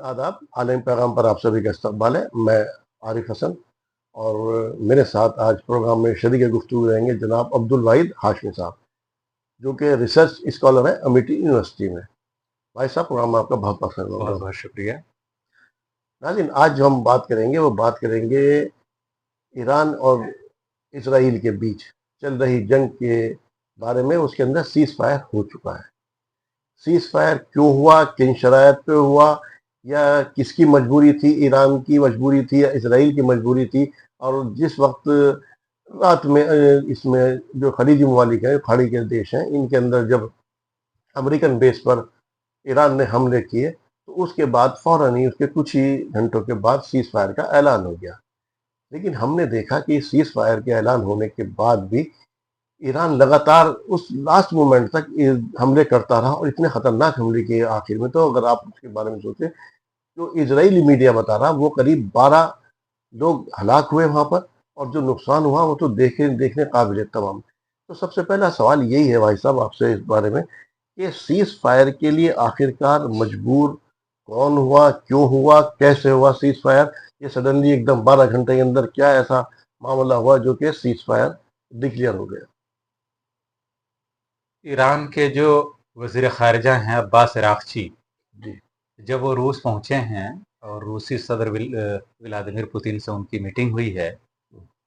आदाब आलम पैगाम पर आप सभी का इस्तकबाल है। मैं आरिफ हसन और मेरे साथ आज प्रोग्राम में शरीक गुफ्तगू रहेंगे जनाब अब्दुल वाहिद हाशमी साहब, जो कि रिसर्च स्कॉलर है अमेठी यूनिवर्सिटी में। भाई साहब, प्रोग्राम में आपका बहुत बहुत बहुत स्वागत। बहुत शुक्रिया। नाज़रीन, आज जो हम बात करेंगे वो बात करेंगे ईरान और इसराइल के बीच चल रही जंग के बारे में। उसके अंदर सीज फायर हो चुका है। सीज फायर क्यों हुआ, किन शराइत पे हुआ, या किसकी मजबूरी थी, ईरान की मजबूरी थी या इसराइल की मजबूरी थी। और जिस वक्त रात में इसमें जो खलीजी ममालिक हैं, खाड़ी के देश हैं, इनके अंदर जब अमेरिकन बेस पर ईरान ने हमले किए तो उसके बाद फौरन ही उसके कुछ ही घंटों के बाद सीज फायर का ऐलान हो गया। लेकिन हमने देखा कि सीज फायर के ऐलान होने के बाद भी ईरान लगातार उस लास्ट मोमेंट तक हमले करता रहा और इतने खतरनाक हमले किए आखिर में। तो अगर आप उसके बारे में सोचें, जो इजरायली मीडिया बता रहा वो करीब 12 लोग हलाक हुए वहां पर, और जो नुकसान हुआ वो तो देखने काबिल है तमाम। तो सबसे पहला सवाल यही है भाई साहब आपसे इस बारे में कि सीज फायर के लिए आखिरकार मजबूर कौन हुआ, क्यों हुआ, कैसे हुआ सीज फायर। ये सडनली एकदम 12 घंटे के अंदर क्या ऐसा मामला हुआ जो कि सीज फायर डिक्लेयर हो गया। ईरान के जो वजीर खारजा हैं अब्बास अरागची, जी। जब वो रूस पहुंचे हैं और रूसी सदर व्लादिमीर पुतिन से उनकी मीटिंग हुई है,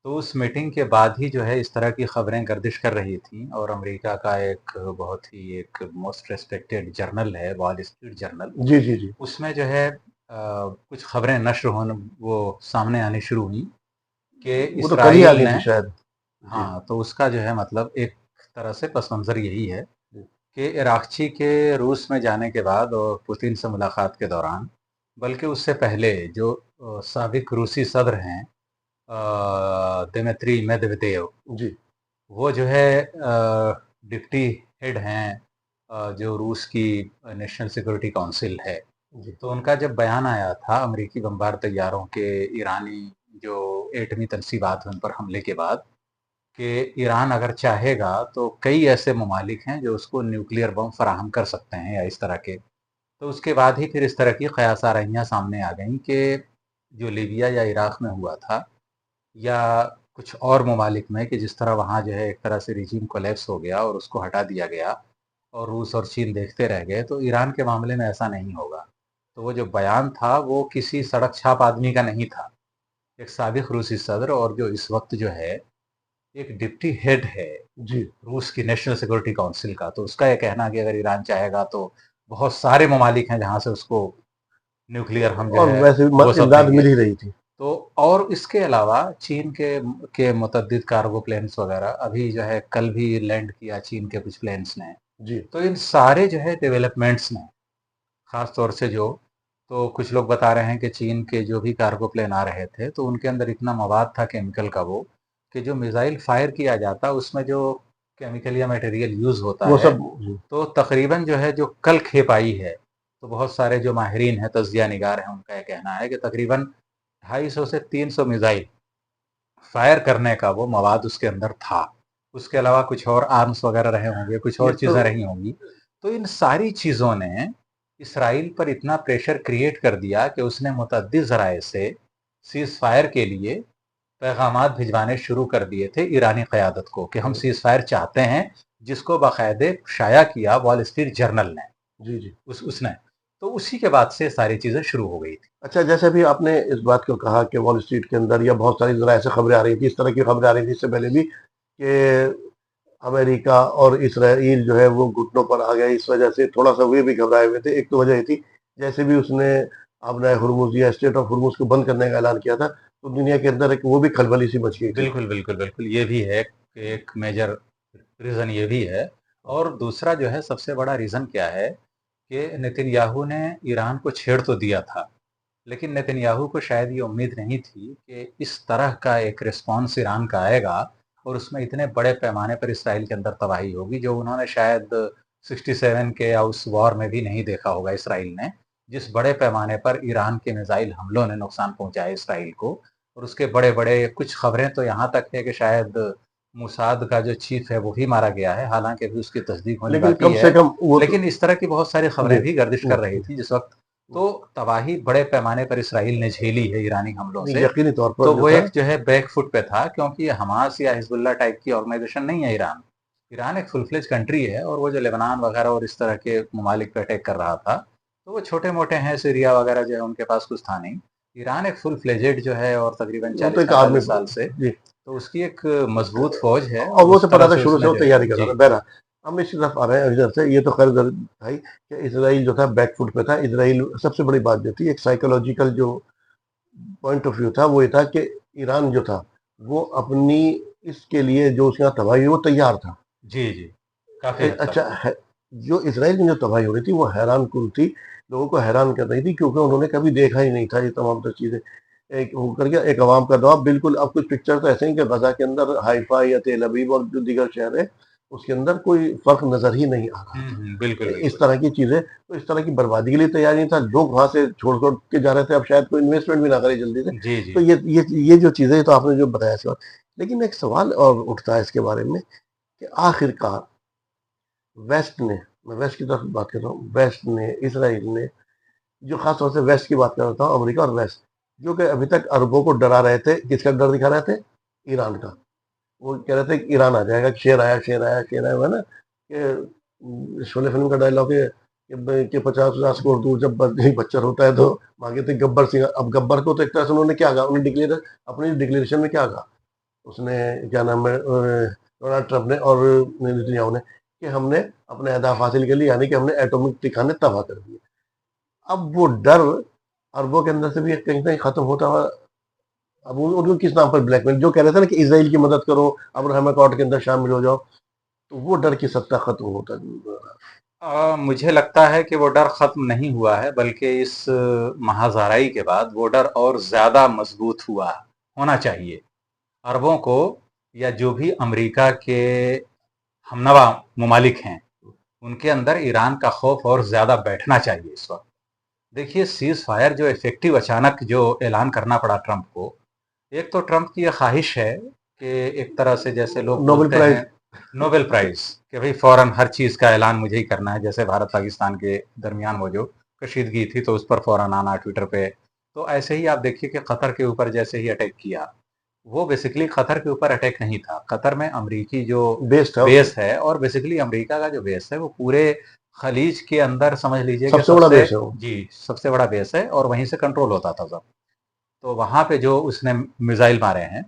तो उस मीटिंग के बाद ही जो है इस तरह की खबरें गर्दिश कर रही थी। और अमेरिका का एक बहुत ही एक मोस्ट रेस्पेक्टेड जर्नल है वॉल स्ट्रीट जर्नल, जी जी जी। उसमें जो है कुछ खबरें नश्र होने वो सामने आनी शुरू हुई कि वो तो कल ही आ इसराइल गई ने, थी शायद। जी हाँ, तो उसका जो है मतलब एक तरह से पस मंज़र यही है जी। कि इराक़ची के रूस में जाने के बाद और पुतिन से मुलाकात के दौरान, बल्कि उससे पहले जो साबिक रूसी सदर हैं दिमित्री मेदवेदेव, जी वो जो है डिप्टी हेड हैं जो रूस की नेशनल सिक्योरिटी काउंसिल है। जी। तो उनका जब बयान आया था अमेरिकी बमबार तैयारों के ईरानी जो एटमी तनसीबात हैं उन पर हमले के बाद, कि ईरान अगर चाहेगा तो कई ऐसे ममालिक हैं जो उसको न्यूक्लियर बम फराहम कर सकते हैं या इस तरह के। तो उसके बाद ही फिर इस तरह की क़यास आराइयाँ सामने आ गईं कि जो लीबिया या इराक़ में हुआ था या कुछ और ममालिक में, कि जिस तरह वहाँ जो है एक तरह से रिजीम कोलैप्स हो गया और उसको हटा दिया गया और रूस और चीन देखते रह गए, तो ईरान के मामले में ऐसा नहीं होगा। तो वो जो बयान था वो किसी सड़क छाप आदमी का नहीं था। एक साबिक़ रूसी सदर और जो इस वक्त जो है एक डिप्टी हेड है जी। रूस की नेशनल सिक्योरिटी काउंसिल का, तो उसका ये कहना कि अगर ईरान चाहेगा तो बहुत सारे ममालिक हैं जहाँ से उसको न्यूक्लियर हम जो और है वैसे भी वो सब इमदाद देंगे। मिल ही रही थी। तो और इसके अलावा चीन के मुतअद्दिद कार्गो प्लेन्स वगैरह अभी जो है कल भी लैंड किया चीन के कुछ प्लेन्स ने। जी। तो इन सारे जो है डेवलपमेंट्स ने, ख़ास तौर से जो, तो कुछ लोग बता रहे हैं कि चीन के जो भी कार्गो प्लेन आ रहे थे तो उनके अंदर इतना मवाद था केमिकल का वो, कि जो मिसाइल फायर किया जाता उसमें जो केमिकल या मटेरियल यूज़ होता वो है, सब। जी। तो तकरीबन जो है जो कल खेप आई है, तो बहुत सारे जो माहिरीन हैं तज्जिया निगार हैं उनका ये कहना है कि तकरीबन 250 से 300 मिसाइल फायर करने का वो मवाद उसके अंदर था। उसके अलावा कुछ और आर्म्स वगैरह रहे होंगे, कुछ ये और तो। चीज़ें रही होंगी। तो इन सारी चीज़ों ने इसराइल पर इतना प्रेशर क्रिएट कर दिया कि उसने मुतअद्दिद ज़राए से सीज़ फायर के लिए पैगामात भिजवाने शुरू कर दिए थे ईरानी क़यादत को कि हम सीज़ फायर चाहते हैं, जिसको बाकायदे शाया किया वॉल स्ट्रीट जर्नल ने, जी जी। उसने। तो उसी के बाद से सारी चीज़ें शुरू हो गई थी। अच्छा, जैसे भी आपने इस बात को कहा कि वॉल स्ट्रीट के अंदर या बहुत सारी जरा ऐसे खबरें आ रही थी, इस तरह की खबरें आ रही थी इससे पहले भी कि अमेरिका और इसराइल जो है वो घुटनों पर आ गए, इस वजह से थोड़ा सा वे भी घबराए हुए थे। एक तो वजह ये थी, जैसे भी उसने अपना हुर्मुज या स्टेट ऑफ हुर्मुज को बंद करने का ऐलान किया था, तो दुनिया के अंदर एक वो भी खलबली सी मच गई थी। बिल्कुल, बिल्कुल, बिल्कुल। ये भी है कि एक मेजर रीज़न ये भी है। और दूसरा जो है सबसे बड़ा रीज़न क्या है कि नेतन्याहू ने ईरान को छेड़ तो दिया था, लेकिन नेतन्याहू को शायद ये उम्मीद नहीं थी कि इस तरह का एक रिस्पॉन्स ईरान का आएगा और उसमें इतने बड़े पैमाने पर इसराइल के अंदर तबाही होगी, जो उन्होंने शायद 67 के या उस वॉर में भी नहीं देखा होगा इसराइल ने। जिस बड़े पैमाने पर ईरान के मिसाइल हमलों ने नुकसान पहुंचाया इसराइल को, और उसके बड़े-बड़े कुछ खबरें तो यहाँ तक है कि शायद मोसाद का जो चीफ है वो भी मारा गया है, हालांकि अभी उसकी तस्दीक होनी लेकिन बाकी कम से है। कम वो तो। लेकिन इस तरह की बहुत सारी जी। खबरें भी गर्दिश कर रही थी जिस वक्त तो तबाही बड़े पैमाने पर इसराइल ने झेली है ईरानी हमलों नहीं, से। यकीनी तौर पर तो जो वो था, एक जो है बैक फुट पे था, क्योंकि हमास या हिजबुल्लाह टाइप की ऑर्गेनाइजेशन नहीं है ईरान। ईरान एक फुल फ्लेज कंट्री है, और वो जो लेबनान वगैरह और इस तरह के ममालिक पे अटैक कर रहा था, तो वो छोटे मोटे हैं, सीरिया वगैरह जो है उनके पास कुछ था नहीं। ईरान एक फुल फ्लेजेड जो है, और तकरीबन वो तो चालीस एक आर्मी, पैंतालीस साल से, जी, तो उसकी एक मजबूत फौज है, और और वो उस तो पता तरह था से शुरू से उसने वो जो है तैयारी कर रहा था। जी बहरहाल हम इसी तरफ आ रहे हैं इधर से। ये तो खैर था ही कि इसराइल जो था बैकफुट पे था। इसराइल, सबसे बड़ी बात जो थी, एक साइकोलॉजिकल जो पॉइंट ऑफ व्यू था, वो ये था कि ईरान जो था वो अपनी, इसके लिए जो उसके यहाँ तबाही हुई, वो तैयार था। जी जी, काफी हद अच्छा तक। है, जो इसराइल की जो तबाही हो रही थी वो हैरान कुन थी, लोगों को हैरान कर रही थी, क्योंकि उन्होंने कभी देखा ही नहीं था ये तमाम तर चीज़ें। एक होकर के एक अवाम का दबाव, बिल्कुल। अब कुछ पिक्चर तो ऐसे ही कि गजा के अंदर हाइफा या तेल अवीव और जो दीगर शहर है, उसके अंदर कोई फर्क नजर ही नहीं आ रहा था। बिल्कुल इस बिल्कुल। तरह की चीजें, तो इस तरह की बर्बादी के लिए तैयार नहीं था। लोग वहां से छोड़ छोड़ के जा रहे थे, अब शायद कोई इन्वेस्टमेंट भी ना करे जल्दी से। जी तो जी। ये जो चीजें, तो आपने जो बताया सवाल, लेकिन एक सवाल और उठता है इसके बारे में कि आखिरकार वेस्ट ने, मैं वेस्ट की तरफ बात कर रहा हूँ, वेस्ट ने, इसराइल ने, जो खास तौर से वेस्ट की बात कर रहा था, अमेरिका और वेस्ट, जो कि अभी तक अरबों को डरा रहे थे, किसका डर दिखा रहे थे? ईरान का। वो कह रहे थे कि ईरान आ जाएगा, शेर आया, शेर आया, शेर आया, है ना, कि शोले फिल्म का डायलॉग है कि 50-50 करोड़ दूर जब बच्चा होता है तो मांगे थे गब्बर सिंह। अब गब्बर को तो एक तरह से उन्होंने क्या कहा, उन्होंने डिक्लेयर, अपनी डिक्लेरेशन में क्या कहा, उसने, क्या नाम है, डोनाल्ड ट्रंप ने और नेतन्याहू ने, कि हमने अपने अहदाफ हासिल कर लिए, यानी कि हमने एटॉमिक ठिकाने तबाह कर दिए। अब वो डर अरबों के अंदर से भी कहीं ना कहीं खत्म होता हुआ, अब उनको किस नाम पर ब्लैकमेल, जो कह रहे थे ना कि इसराइल की मदद करो, अब्राहम अकॉर्ड के अंदर शामिल हो जाओ, तो वो डर की सत्ता खत्म होता जा रहा मुझे लगता है कि वो डर खत्म नहीं हुआ है, बल्कि इस महाज़ाराई के बाद वो डर और ज्यादा मजबूत हुआ होना चाहिए। अरबों को, या जो भी अमेरिका के हमनवा ममालिक हैं, उनके अंदर ईरान का खौफ और ज्यादा बैठना चाहिए इस वक्त। देखिए, सीज फायर जो इफेक्टिव अचानक जो ऐलान करना पड़ा ट्रंप को, एक तो ट्रंप की यह ख्वाहिश है कि एक तरह से जैसे लोग है। नोबेल बोलते हैं प्राइज। नोबेल प्राइज, कि भाई फौरन हर चीज का ऐलान मुझे ही करना है, जैसे भारत पाकिस्तान के दरमियान वो जो कशीदगी थी, तो उस पर फौरन आना ट्विटर पे। तो ऐसे ही आप देखिए कि कतर के ऊपर जैसे ही अटैक किया, वो बेसिकली कतर के ऊपर अटैक नहीं था। कतर में अमरीकी जो बेस्ड है उसमें, बेस है, और बेसिकली अमेरिका का जो बेस है वो पूरे खलीज के अंदर समझ लीजिए कि सबसे बड़ा सबसे, देश है वो। जी, सबसे बड़ा बेस है, और वहीं से कंट्रोल होता था सब। तो वहां पे जो उसने मिसाइल मारे हैं,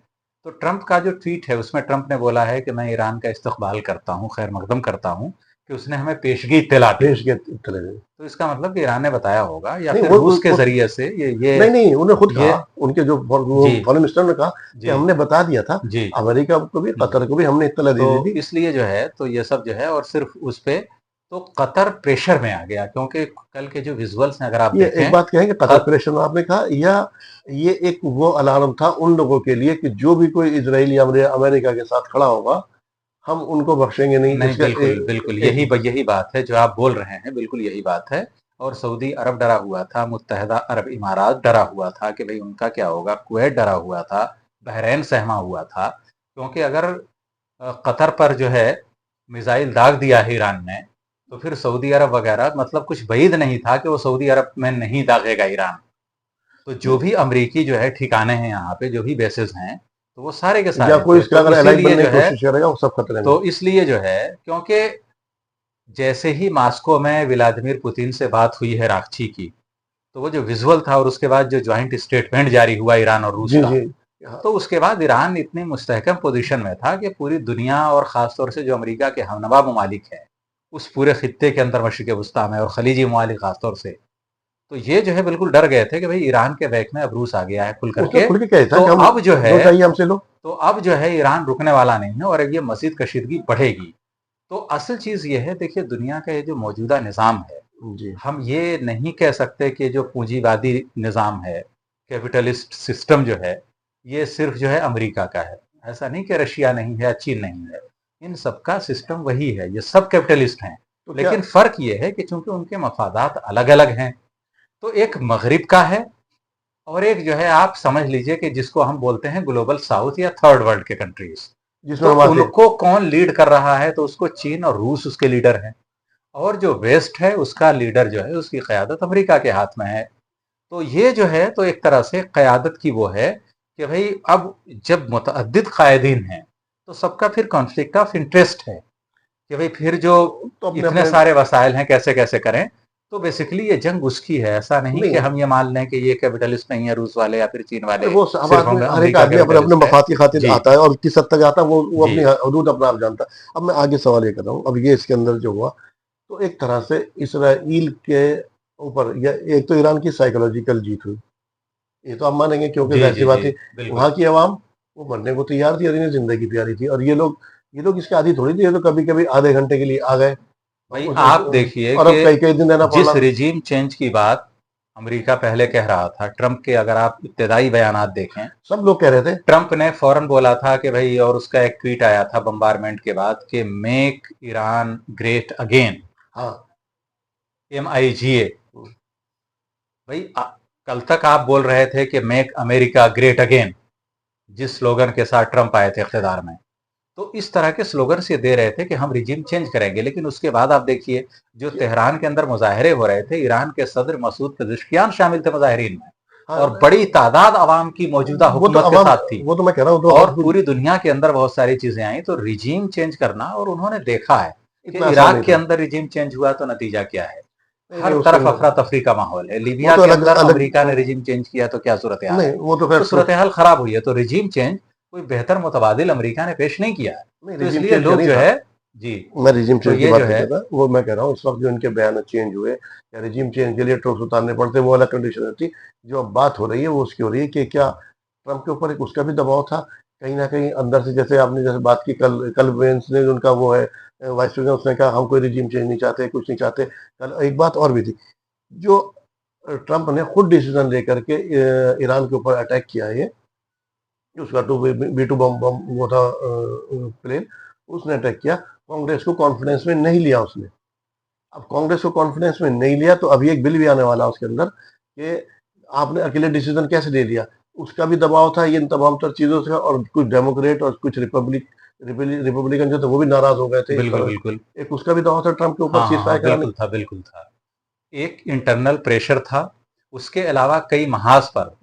तो ट्रंप का जो ट्वीट है उसमें ट्रंप ने बोला है कि मैं ईरान का इस्तकबाल करता हूँ, खैर मकदम करता हूँ कि उसने हमें पेशगी इत्तला दी। देश के तरह। तो इसका मतलब कि ईरान ने बताया होगा, या नहीं, फिर रूस के जरिए से नहीं नहीं, उन्होंने खुद ये कहा, उनके जो जी फॉरेन मिनिस्टर ने कहा कि जी हमने बता दिया था, जी अमेरिका को भी, जी। कतर को भी हमने इत्तला दे तो दी थी। इसलिए जो है, तो ये सब जो है, और सिर्फ उस पे तो कतर प्रेशर में आ गया, क्योंकि कल के जो विजुअल्स हैं अगर आप ये एक देखें, बात कहें कि कतर खत प्रेशर आपने कहा, या ये एक वो अलार्म था उन लोगों के लिए कि जो भी कोई इजराइली अमेरिका के साथ खड़ा होगा, हम उनको बख्शेंगे नहीं, नहीं, इसका बिल्कुल बिल्कुल, एक, यही बात है जो आप बोल रहे हैं, बिल्कुल यही बात है। और सऊदी अरब डरा हुआ था, मुत्तहदा अरब इमारात डरा हुआ था कि भाई उनका क्या होगा, कुवैत डरा हुआ था, बहरैन सहमा हुआ था, क्योंकि अगर कतर पर जो है मिसाइल दाग दिया है ईरान ने, तो फिर सऊदी अरब वगैरह, मतलब कुछ बैद नहीं था कि वो सऊदी अरब में नहीं दागेगा ईरान। तो जो भी अमरीकी जो है ठिकाने हैं यहाँ पे, जो भी बेसिस हैं, तो वो सारे के या सारे कोई थे। इसका तो अगर एलाइड इसीलिए बनने जो की है, कोशिश करेगा, वो सब खतरे में। तो इसलिए जो है, क्योंकि जैसे ही मॉस्को में व्लादिमीर पुतिन से बात हुई है राखची की, तो वो जो विजुअल था, और उसके बाद जो ज्वाइंट स्टेटमेंट जारी हुआ ईरान और रूस जी का, जी। हाँ, तो उसके बाद ईरान इतनी मुस्तहकम पोजीशन में था कि पूरी दुनिया, और खासतौर से जो अमेरिका के हमनवा ममालिक है उस पूरे खित्ते के अंदर, मशरिक वस्ता में, और खलीजी ममालिक खासतौर से, तो ये जो है बिल्कुल डर गए थे कि भाई ईरान के बैक में अब रूस आ गया है खुल उसने करके। खुल के कहा था तो कि हम, अब जो जो है चाहिए हमसे लो। तो अब जो है ईरान रुकने वाला नहीं है, और अब ये मजीद कशीदगी बढ़ेगी। तो असल चीज ये है, देखिए, दुनिया का ये जो मौजूदा निज़ाम है, जी हम ये नहीं कह सकते कि जो पूंजीवादी निज़ाम है, कैपिटलिस्ट सिस्टम जो है, ये सिर्फ जो है अमेरिका का है। ऐसा नहीं कि रशिया नहीं है, चीन नहीं है, इन सबका सिस्टम वही है, ये सब कैपिटलिस्ट हैं। तो क्या, लेकिन फर्क ये है कि चूंकि उनके मफादात अलग अलग हैं, तो एक मगरिब का है, और एक जो है आप समझ लीजिए कि जिसको हम बोलते हैं ग्लोबल साउथ या थर्ड वर्ल्ड के कंट्रीज। जिसमें तो हम आते हैं। उनको कौन लीड कर रहा है, तो उसको चीन और रूस उसके लीडर हैं। और जो वेस्ट है उसका लीडर जो है उसकी क़यादत अमेरिका के हाथ में है। तो ये जो है तो एक तरह से क़यादत की वो है कि भाई अब जब मुतअद्दिद कायदीन हैं तो सबका फिर कॉन्फ्लिक्ट ऑफ इंटरेस्ट है कि भाई फिर जो तो अपने इतने अपने सारे वसाइल हैं कैसे कैसे करें। तो बेसिकली ये जंग उसकी है, ऐसा नहीं कि नहीं, हम ये मान लें कि ये कैपिटलिस्ट नहीं है रूस वाले या फिर चीन अरे वाले, वो सब सिर्फ आदमी, हम हर एक अमेरिका आदमी अपने अपने कैपिटलिस्ट है। मफाद की खातिर जी आता है और किस हद तक आता है वो जी अपनी हदूद अपना आप जानता है। अब मैं आगे सवाल ये कर रहा हूँ, अब ये इसके अंदर जो हुआ, तो एक तरह से इसराइल के ऊपर या एक तो ईरान की साइकोलॉजिकल जीत हुई, ये तो आप मानेंगे, क्योंकि जी जाहिर सी जी बात जी है बिल्कुल। वहाँ की आवाम वो मरने को तैयार थी और इन्हें जिंदगी प्यारी थी, और ये लोग इसके आदी थोड़ी थी, ये तो कभी कभी आधे घंटे के लिए आ गए भाई आप देखिए और कि अब कई कई दिन रहना पड़ जिस रहा था। रिजीम चेंज की बात अमेरिका पहले कह रहा था, ट्रंप के अगर आप इब्तदाई बयानात देखें सब लोग कह तो रहे थे। ट्रंप ने फौरन बोला था कि भाई, और उसका एक ट्वीट आया था बम्बारमेंट के बाद कि मेक ईरान ग्रेट अगेन, हाँ। MIGA। हम्म। भाई कल तक आप बोल रहे थे कि मेक अमेरिका ग्रेट अगेन, जिस स्लोगन के साथ ट्रंप आए थे इख्तियार में। तो इस तरह के स्लोगन से दे रहे थे कि हम रिजीम चेंज करेंगे, लेकिन उसके बाद आप देखिए जो तेहरान के अंदर मुजाहरे हो रहे थे, ईरान के सदर मसूद पेज़ेश्कियान शामिल थे मुजाहरीन में, हाँ, और बड़ी तादाद अवाम की मौजूदा वो तो हुकूमत के अवाम, साथ थी, वो तो मैं कह रहा हूँ, तो और अब पूरी दुनिया के अंदर बहुत सारी चीजें आई। तो रिजीम चेंज करना, और उन्होंने देखा है कि इतना आसान इराक नहीं के था। अंदर रिजीम चेंज हुआ तो नतीजा क्या है। नहीं हर नहीं, उसके तरफ अंदर अफरा तफरी का माहौल है। वो लीबिया तो के अलग अंदर अलग। अमेरिका ने रिजीम चेंज किया तो क्या सूरत हाल नहीं, है। वो तो खैर तो सूरत हाल खराब हुई है। तो रिजीम चेंज कोई बेहतर मुतबादिल अमेरिका ने पेश नहीं किया है। नहीं, तो रिजीम इसलिए चेंज का लोग नहीं जो था। है जी, मैं रिजीम तो चेंज की ये बात जो नहीं है कर रहा, वो मैं कह रहा हूँ इस वक्त जो इनके बयान चेंज हुए या रिजीम चेंज के लिए ट्रूप्स उतारने पड़ते, वो अलग कंडीशन थी। जो अब बात हो रही है वो उसकी हो रही है कि क्या ट्रंप के ऊपर एक उसका भी दबाव था कहीं ना कहीं अंदर से, जैसे आपने जैसे बात की, कल कल वेंस ने, उनका वो है वाइस प्रेसिडेंट, उसने कहा हम कोई रिजीम चेंज नहीं चाहते, कुछ नहीं चाहते। कल एक बात और भी थी, जो ट्रंप ने खुद डिसीजन लेकर के ईरान के ऊपर अटैक किया है, उसका B2 बम बम वो था प्लेन, उसने अटैक किया, कांग्रेस को कॉन्फिडेंस में नहीं लिया उसने। अब कांग्रेस को कॉन्फिडेंस में नहीं लिया तो अभी एक बिल भी आने वाला है उसके अंदर कि आपने अकेले डिसीजन कैसे ले लिया। उसका भी दबाव था इन तमाम तर चीजों से, और कुछ डेमोक्रेट और कुछ रिपब्लिकन जो थे वो भी नाराज हो गए थे इस बिल्कुल तरह बिल्कुल। से। एक उसका भी दबाव था ट्रंप के ऊपर हाँ सीज हाँ फायर हाँ, कराने। बिल्कुल था बिल्कुल था। एक इंटरनल प्रेशर था। उसके अलावा कई महाज पर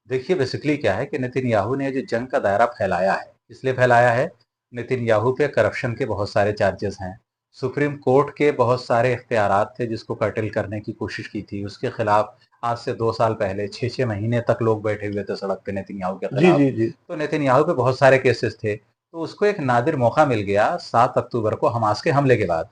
देखिए, बेसिकली क्या है कि नेतन्याहू ने जो जंग का दायरा फैलाया है, इसलिए फैलाया है, नेतन्याहू पे करप्शन के बहुत सारे चार्जेस हैं। सुप्रीम कोर्ट के बहुत सारे इख्तियारात थे जिसको कर्टेल करने की कोशिश की थी उसके खिलाफ। आज से 2 साल पहले 6 6 महीने तक लोग बैठे हुए थे सड़क पे नेतन्याहू के जी खिलाफ। जी जी। तो नेतन्याहू पे बहुत सारे केसेस थे। तो उसको एक नादिर मौका मिल गया 7 अक्टूबर को हमास के हमले के बाद।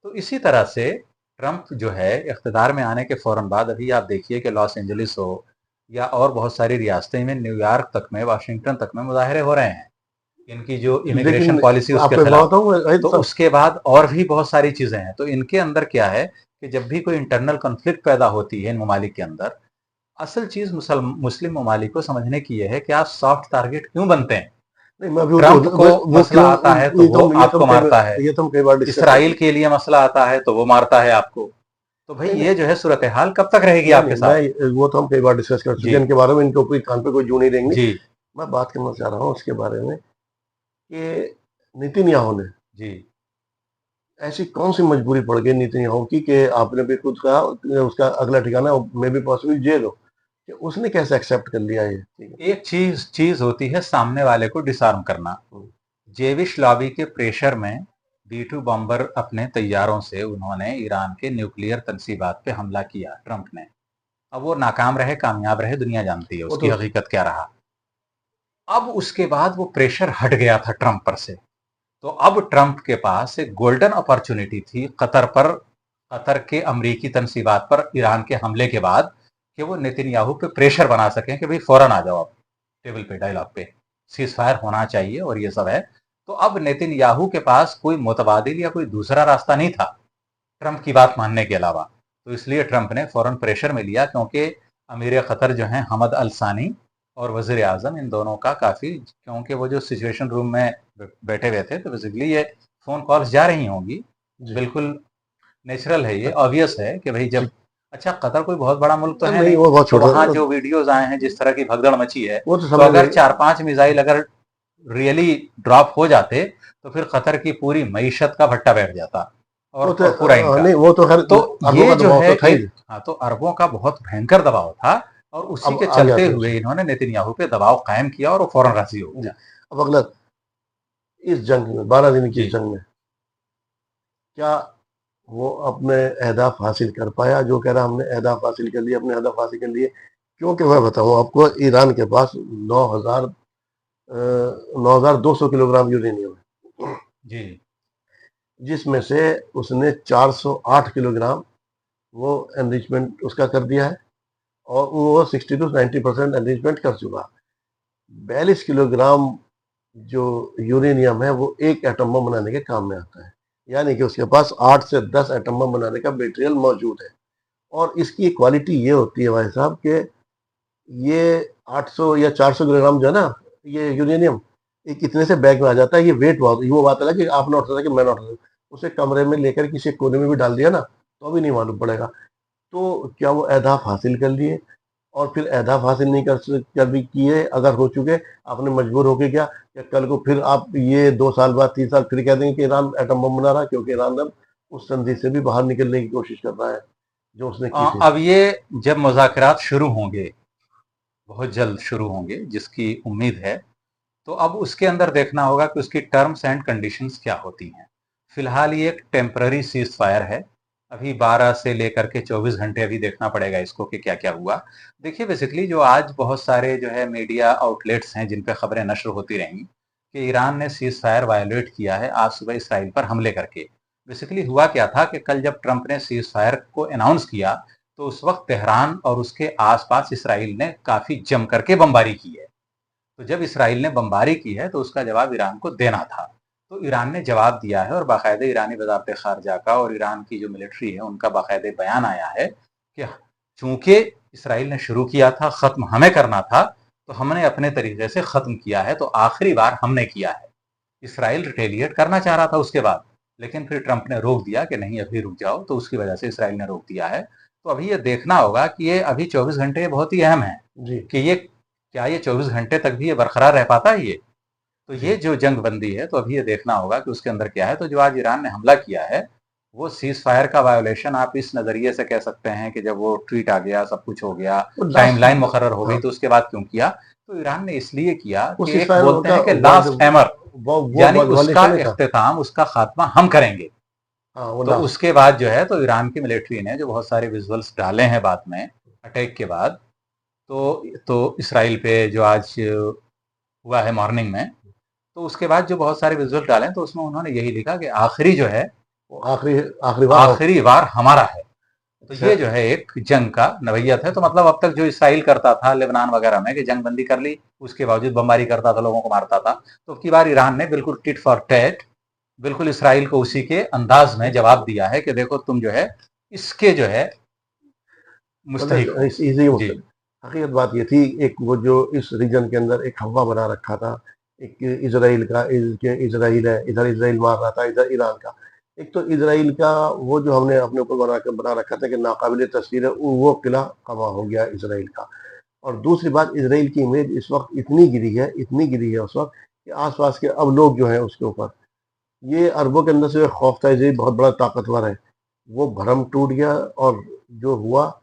तो इसी तरह से ट्रंप जो है इख्तिदार में आने के फौरन बाद, अभी आप देखिए कि लॉस एंजलिस हो या और बहुत सारी रियासतें में, न्यूयॉर्क तक में, वाशिंगटन तक में मुजाहरे हो रहे हैं इनकी जो इमिग्रेशन लेकिन पॉलिसी उसके आपको एक बात खिलाफ। बताऊं, तो उसके बाद और भी बहुत सारी चीजें हैं। तो इनके अंदर क्या है कि जब भी कोई इंटरनल कॉन्फ्लिक्ट पैदा होती है इन ममालिक के अंदर, असल चीज मुस्लिम ममालिक को समझने की यह है कि आप सॉफ्ट टारगेट क्यों बनते हैं। नहीं मैं अभी ट्रंप को वो मसला क्यों, आता है तो वो आपको मारता है, ये तो हम कई बार डिस्कस कर इसराइल चुके। के लिए मसला आता है तो वो मारता है आपको। तो भाई नहीं नहीं ये जो है सूरत हाल कब तक रहेगी नहीं आपके नहीं, साथ। मैं वो तो हम कई बार डिस्कस कर चुके जी हैं इनके बारे में, इनके ऊपर कान पे कोई जू नहीं देंगे। जी मैं बात करना चाह रहा हूँ उसके बारे में कि नेतन्याहू ने, जी ऐसी कौन सी मजबूरी पड़ गई नेतन्याहू की कि आपने भी खुद कहा उसका अगला ठिकाना मे भी पॉसिबल जेल हो, कि उसने कैसे एक्सेप्ट कर लिया ये, ठीक है। एक चीज चीज होती है सामने वाले को डिसआर्म करना। हम्म। जेविश लॉबी के प्रेशर में B2 बॉम्बर अपने तैयारों से उन्होंने ईरान के न्यूक्लियर तनसीबात पे हमला किया ट्रंप ने। अब वो नाकाम रहे कामयाब रहे, दुनिया जानती है वो उसकी तो हकीकत क्या रहा। अब उसके बाद वो प्रेशर हट गया था ट्रंप पर से। तो अब ट्रंप के पास एक गोल्डन अपॉर्चुनिटी थी कतर पर, कतर के अमरीकी तनसीबात पर ईरान के हमले के बाद, कि वो नेतन्याहू पे प्रेशर बना सकें कि भाई फौरन आ जाओ आप टेबल पे, डायलॉग पे, सीज फायर होना चाहिए और ये सब है। तो अब नेतन्याहू के पास कोई मुतबादिल या कोई दूसरा रास्ता नहीं था ट्रंप की बात मानने के अलावा। तो इसलिए ट्रंप ने फौरन प्रेशर में लिया, क्योंकि अमीर क़तर जो हैं हमद अल सानी और वजीर आजम, इन दोनों का काफ़ी, क्योंकि वो जो सिचुएशन रूम में बैठे हुए थे, तो बेसिकली ये फ़ोन कॉल्स जा रही होंगी। जी। बिल्कुल नेचुरल है, ये ऑब्वियस है कि भाई जी। जब, अच्छा कतर कोई बहुत बड़ा मुल्क तो है नहीं नहीं। वो बहुत तो छोटा, वहाँ जो वीडियोज आए हैं जिस तरह की भगदड़ मची है, वो तो तो समझ अगर गए। 4 5 मिसाइल अगर रियली ड्रॉप हो जाते तो फिर कतर की पूरी मईशत का भट्टा बैठ जाता। वो तो और पूरा इनका। नहीं, वो तो खैर तो अरबों ये का जो दबाव है तो था ही। एक, हाँ, तो अरबों का बहुत भयंकर दबाव था और उसी अब के आगे चलते आते हैं हुए उसमें। इन्होंने नेतन्याहू पे दबाव कायम किया और वो फौरन राजी हो जी। गया। अब अगला, इस जंग में 12 दिन की इस जी। जंग में क्या वो अपने अहदाफ हासिल कर पाया? जो कह रहा हमने अहदाफ हासिल कर लिए, अपने अहदाफ हासिल कर लिए, क्योंकि मैं बताऊं आपको, ईरान के पास 9,200 किलोग्राम यूरेनियम है, जी। जिसमें से उसने 408 किलोग्राम वो एनरिचमेंट उसका कर दिया है, और वो 60 to 90% एनरिचमेंट कर चुका। 42 किलोग्राम जो यूरेनियम है वो एक एटम बम बनाने के काम में आता है, यानी कि उसके पास 8 से 10 एटम बम बनाने का मटेरियल मौजूद है। और इसकी क्वालिटी ये होती है भाई साहब कि ये 800 या 400 किलोग्राम जो है ना, ये यूरेनियम, ये कितने से बैग में आ जाता है, ये वेट बहुत, वो बात है ना कि आप ना उठा सकते कि मैं ना उठा सकता, उसे कमरे में लेकर किसी कोने में भी डाल दिया ना तो भी नहीं मालूम पड़ेगा। तो क्या वो अहदाफ हासिल कर लिए? और फिर अहदाफ हासिल नहीं कर भी किए, अगर हो चुके, आपने मजबूर होके क्या, कि कल को फिर आप ये 2 साल बाद 3 साल फिर कह देंगे कि ईरान एटम बम बना रहा है, क्योंकि ईरान अब उस संधि से भी बाहर निकलने की कोशिश कर रहा है जो उसने की थी। अब ये जब मुज़ाकरात शुरू होंगे, बहुत जल्द शुरू होंगे जिसकी उम्मीद है, तो अब उसके अंदर देखना होगा कि उसकी टर्म्स एंड कंडीशंस क्या होती हैं। फिलहाल ये एक टेम्पररी सीज फायर है। अभी 12 से लेकर के 24 घंटे अभी देखना पड़ेगा इसको कि क्या क्या हुआ। देखिए, बेसिकली जो आज बहुत सारे जो है मीडिया आउटलेट्स हैं जिन पे खबरें नशर होती रहेंगी कि ईरान ने सीज फायर वायोलेट किया है आज सुबह इसराइल पर हमले करके। बेसिकली हुआ क्या था कि कल जब ट्रंप ने सीज फायर को अनाउंस किया तो उस वक्त तेहरान और उसके आसपास इसराइल ने काफी जम करके बमबारी की है। तो जब इसराइल ने बमबारी की है तो उसका जवाब ईरान को देना था। तो ईरान ने जवाब दिया है और बाकायदे ईरानी वजारत खारजा का और ईरान की जो मिलिट्री है उनका बाकायदे बयान आया है कि चूंकि इसराइल ने शुरू किया था, खत्म हमें करना था, तो हमने अपने तरीके से खत्म किया है, तो आखिरी बार हमने किया है। इसराइल रिटेलिएट करना चाह रहा था उसके बाद, लेकिन फिर ट्रंप ने रोक दिया कि नहीं अभी रुक जाओ, तो उसकी वजह से इसराइल ने रोक दिया है। तो अभी ये देखना होगा कि ये अभी 24 घंटे बहुत ही अहम है जी। कि ये क्या ये 24 घंटे तक भी ये बरकरार रह पाता है ये। तो जी। ये जो जंग बंदी है तो अभी ये देखना होगा कि उसके अंदर क्या है। तो जो आज ईरान ने हमला किया है वो सीज फायर का वायोलेशन आप इस नजरिए से कह सकते हैं कि जब वो ट्वीट आ गया, सब कुछ हो गया, वो लास्ट, टाइमलाइन मुकर्रर हो गई, हाँ, तो उसके बाद क्यों किया? तो ईरान ने इसलिए किया वो कि सीज एक फायर बोलते का हैं कि वर्ल्ड, लास्ट हैमर, यानी वो उसका वायलेशन नहीं था। इख्तिताम, उसका खात्मा हम करेंगे। हाँ, वो तो लास्ट। उसके बाद जो है तो ईरान की मिलिट्री ने जो बहुत सारे विजुअल्स डाले हैं बाद में अटैक के बाद, तो इसराइल पे जो आज हुआ है मॉर्निंग में, तो उसके बाद जो बहुत सारे विजुअल डाले तो उसमें उन्होंने यही लिखा कि आखिरी जो है वो आखिरी, आखिरी बार हो। आखिरी वार हमारा है। तो ये शायद। जो है एक जंग का नवैयत है। तो मतलब अब तक जो इसराइल करता था लेबनान वगैरह में कि जंग बंदी कर ली, उसके बावजूद बमबारी करता था, लोगों को मारता था, तो अब की बार ईरान ने बिल्कुल टिट फॉर टैट बिल्कुल इसराइल को उसी के अंदाज में जवाब दिया है कि देखो तुम जो है इसके जो है मुस्तहिक मतलब हो। इसी जी। मुस्तक, हकीकत बात ये थी, एक वो जो इस रीजन के अंदर एक हवा बना रखा था, एक इसराइल का, इसराइल है इधर, इसराइल मार रहा था इधर ईरान का। एक तो इसराइल का वो जो हमने अपने ऊपर बना रखा था कि नाकाबिले तस्वीर है, वो किला कमा हो गया इसराइल का। और दूसरी बात, इसराइल की इमेज इस वक्त इतनी गिरी है, इतनी गिरी है उस वक्त, कि आसपास के अब लोग जो हैं उसके ऊपर, ये अरबों के अंदर से खौफ था, इसराइल बहुत बड़ा ताकतवर है, वो भरम टूट गया। और जो हुआ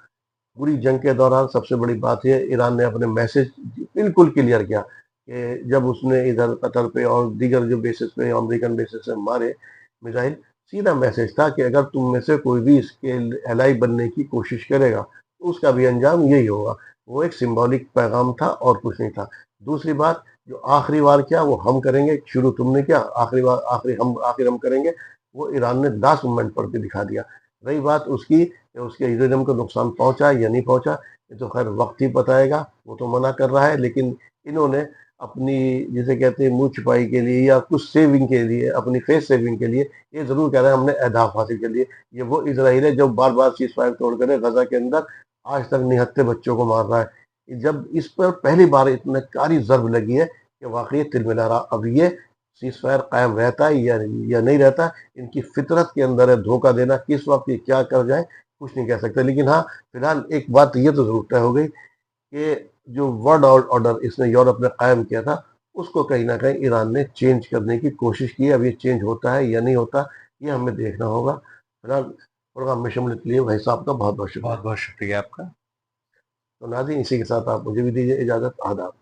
पूरी जंग के दौरान, सबसे बड़ी बात है, ईरान ने अपने मैसेज बिल्कुल क्लियर किया कि जब उसने इधर कतर पे और दीगर जो बेसिस पे, अमेरिकन बेसिस से मारे मिसाइल, सीधा मैसेज था कि अगर तुम में से कोई भी इसके एलाई बनने की कोशिश करेगा तो उसका भी अंजाम यही होगा। वो एक सिंबॉलिक पैगाम था और कुछ नहीं था। दूसरी बात, जो आखिरी वार क्या वो हम करेंगे, शुरू तुमने किया, आखिरी बार आखिर हम करेंगे, वो ईरान ने लास्ट मोमेंट पर भी दिखा दिया। रही बात उसकी, उसके यूरेनियम को नुकसान पहुंचा या नहीं पहुंचा, ये तो खैर वक्त ही बताएगा, वो तो मना कर रहा है। लेकिन इन्होंने अपनी, जिसे कहते हैं, मुंह छुपाई के लिए या कुछ सेविंग के लिए, अपनी फेस सेविंग के लिए, ये जरूर कह रहे हैं हमने अहदाफ हासिल कर लिए। ये वो इसराइल है जो बार बार सीज फायर तोड़ कर गजा के अंदर आज तक निहत्थे बच्चों को मार रहा है। जब इस पर पहली बार इतने कारी जर्ब लगी है कि वाकई तिलमिला रहा। अब ये सीज फायर कायम रहता है या नहीं रहता, इनकी फितरत के अंदर है धोखा देना, किस वक्त ये क्या कर जाए कुछ नहीं कह सकते। लेकिन हाँ, फिलहाल एक बात ये तो जरूर तय हो गई कि जो वर्ल्ड ऑर्डर इसने यूरोप में कायम किया था, उसको कहीं ना कहीं ईरान ने चेंज करने की कोशिश की है। अब ये चेंज होता है या नहीं होता, ये हमें देखना होगा। फिलहाल प्रोग्राम में शमूलियत के लिए भाई साहब का बहुत बहुत शुक्रिया। बहुत बहुत शुक्रिया आपका। तो नाज़रीन, इसी के साथ आप मुझे भी दीजिए इजाज़त। आदाब।